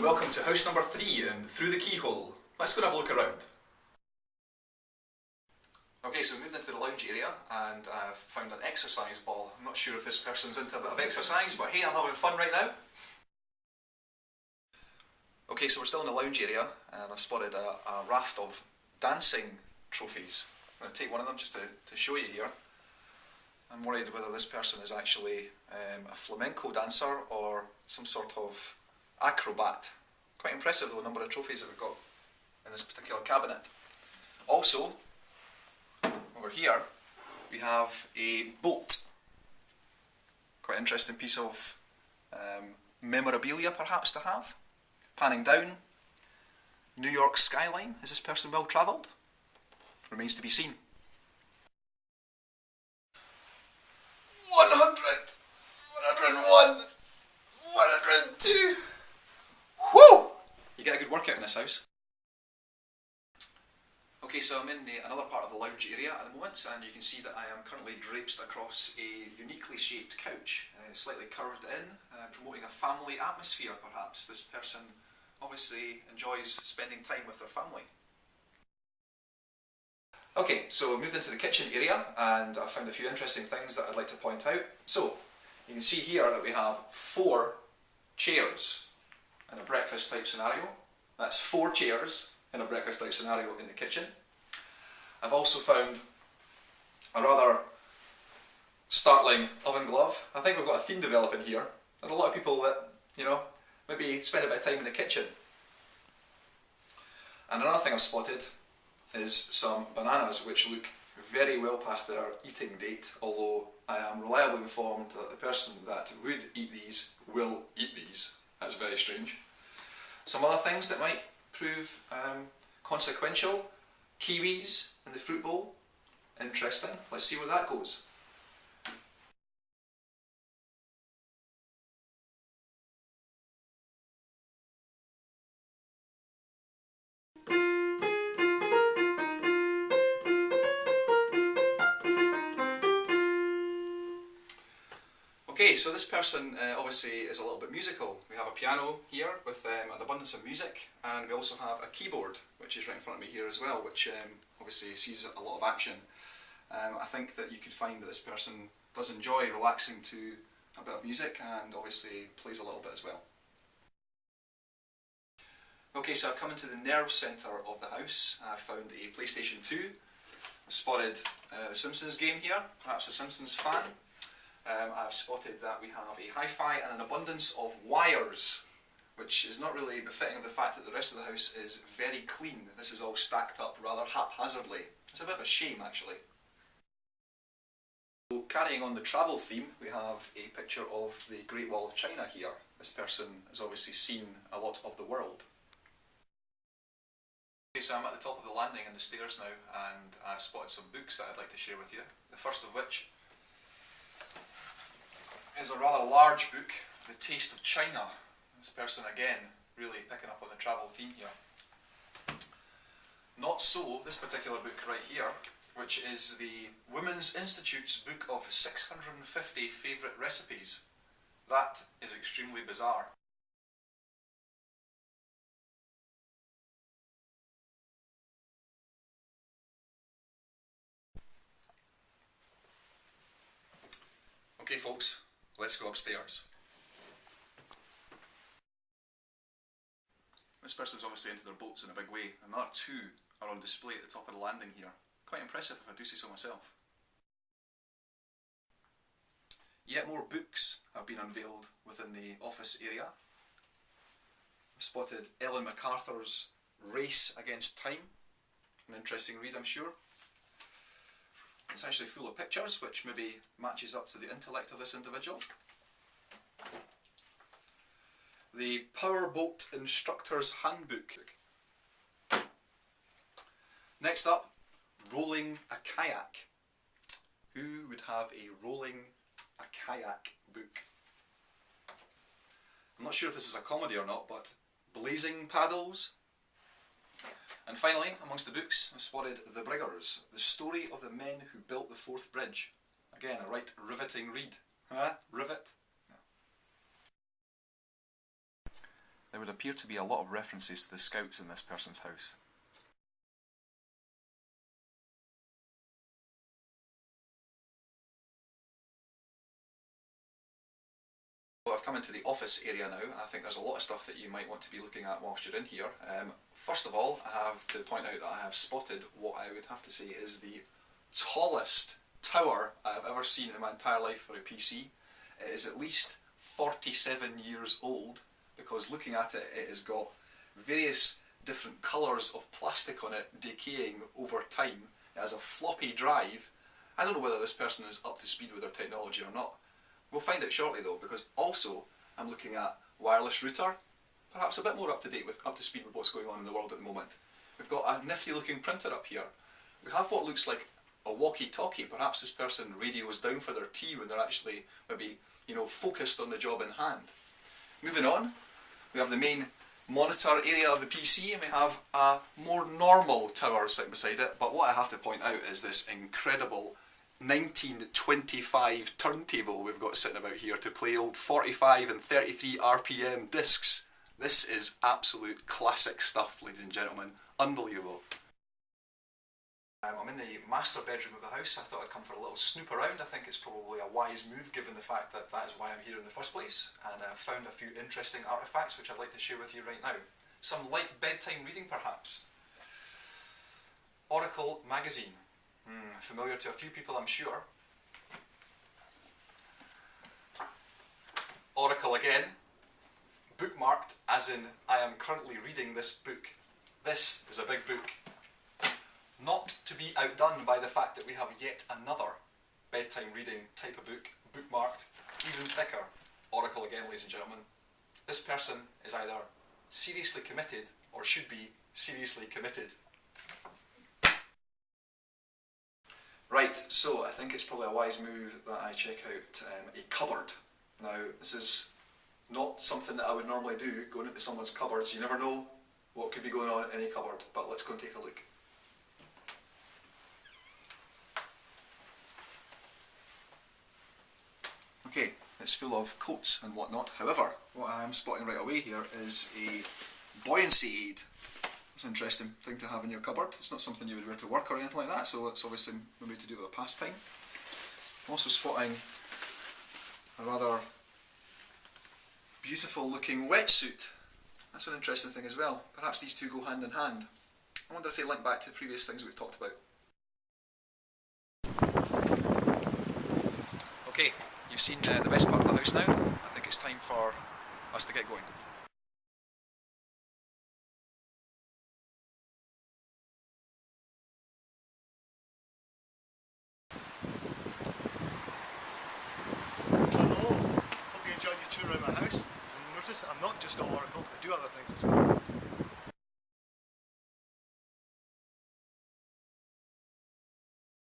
welcome to house number 3 and Through the Keyhole. Let's go and have a look around. Okay, so we moved into the lounge area and I've found an exercise ball. I'm not sure if this person's into a bit of exercise, but hey, I'm having fun right now. Okay, so we're still in the lounge area and I've spotted a raft of dancing trophies. I'm going to take one of them just to show you here. I'm worried whether this person is actually a flamenco dancer or some sort of acrobat. Quite impressive though, the number of trophies that we've got in this particular cabinet. Also, over here we have a boat. Quite interesting piece of memorabilia perhaps to have. Panning down, New York skyline. Is this person well travelled? Remains to be seen. 100! 101! 102! Woo! You get a good workout in this house. Okay, so I'm in another part of the lounge area at the moment, and you can see that I am currently draped across a uniquely shaped couch, slightly curved in, promoting a family atmosphere perhaps. This person obviously enjoys spending time with their family. Okay, so I moved into the kitchen area and I found a few interesting things that I'd like to point out. So, you can see here that we have 4 chairs in a breakfast type scenario. That's 4 chairs in a breakfast type scenario in the kitchen. I've also found a rather startling oven glove. I think we've got a theme developing here. There are a lot of people that, maybe spend a bit of time in the kitchen. And another thing I've spotted is some bananas which look very well past their eating date, although I am reliably informed that the person that would eat these will eat these. That's very strange. Some other things that might prove consequential. Kiwis in the fruit bowl. Interesting. Let's see where that goes. Okay, so this person obviously is a little bit musical. We have a piano here with an abundance of music, and we also have a keyboard which is right in front of me here as well, which obviously sees a lot of action. I think that you could find that this person does enjoy relaxing to a bit of music and obviously plays a little bit as well. Okay, so I've come into the nerve centre of the house. I've found a PlayStation 2. I've spotted the Simpsons game here, perhaps a Simpsons fan. I've spotted that we have a hi-fi and an abundance of wires, which is not really befitting of the fact that the rest of the house is very clean. This is all stacked up rather haphazardly. It's a bit of a shame actually. So carrying on the travel theme, we have a picture of the Great Wall of China here. This person has obviously seen a lot of the world. Okay, so I'm at the top of the landing on the stairs now, and I've spotted some books that I'd like to share with you. The first of which is a rather large book, The Taste of China. This person again really picking up on the travel theme here. Not so this particular book right here, which is the Women's Institute's book of 650 favourite recipes. That is extremely bizarre. Okay folks, let's go upstairs. This person's obviously into their boats in a big way. Another 2 are on display at the top of the landing here. Quite impressive if I do say so myself. Yet more books have been unveiled within the office area. I've spotted Ellen MacArthur's Race Against Time. An interesting read, I'm sure. It's actually full of pictures, which maybe matches up to the intellect of this individual. The Powerboat Instructor's Handbook. Next up, Rolling a Kayak. Who would have a Rolling a Kayak book? I'm not sure if this is a comedy or not, but Blazing Paddles. And finally, amongst the books, I spotted The Briggers, the story of the men who built the Forth Bridge. Again, a right riveting read. Huh? Rivet? No. there would appear to be a lot of references to the Scouts in this person's house. Well, I've come into the office area now. I think there's a lot of stuff that you might want to be looking at whilst you're in here. First of all, I have to point out that I have spotted what I would have to say is the tallest tower I have ever seen in my entire life for a PC. It is at least 47 years old, because looking at it, it has got various different colours of plastic on it decaying over time. It has a floppy drive. I don't know whether this person is up to speed with their technology or not. We'll find out shortly though, because also I'm looking at wireless router, perhaps a bit more up to date, up to speed with what's going on in the world at the moment. We've got a nifty looking printer up here. We have what looks like a walkie-talkie. Perhaps this person radios down for their tea when they're actually maybe, focused on the job in hand. Moving on, we have the main monitor area of the PC, and we have a more normal tower sitting beside it. But what I have to point out is this incredible 1925 turntable we've got sitting about here to play old 45 and 33 RPM discs. This is absolute classic stuff, ladies and gentlemen. Unbelievable. I'm in the master bedroom of the house. I thought I'd come for a little snoop around. I think it's probably a wise move given the fact that that is why I'm here in the first place. And I've found a few interesting artefacts which I'd like to share with you right now. Some light bedtime reading perhaps. Oracle magazine. Familiar to a few people, I'm sure. Oracle again. Bookmarked, as in I am currently reading this book. This is a big book. Not to be outdone by the fact that we have yet another bedtime reading type of book, bookmarked, even thicker. Oracle again, ladies and gentlemen. This person is either seriously committed or should be seriously committed. Right, so I think it's probably a wise move that I check out a cupboard. Now, this is not something that I would normally do, going into someone's cupboards. You never know what could be going on in any cupboard, but let's go and take a look. Okay, it's full of coats and whatnot. However, what I am spotting right away here is a buoyancy aid. It's an interesting thing to have in your cupboard. It's not something you would wear to work or anything like that, so it's obviously maybe to do with a pastime. I'm also spotting a rather beautiful looking wetsuit. That's an interesting thing as well. Perhaps these two go hand in hand. I wonder if they link back to the previous things we've talked about. Okay, you've seen the best part of the house now. I think it's time for us to get going. Hello, hope you enjoyed your tour around my house. And notice that I'm not just on Oracle, I do other things as well.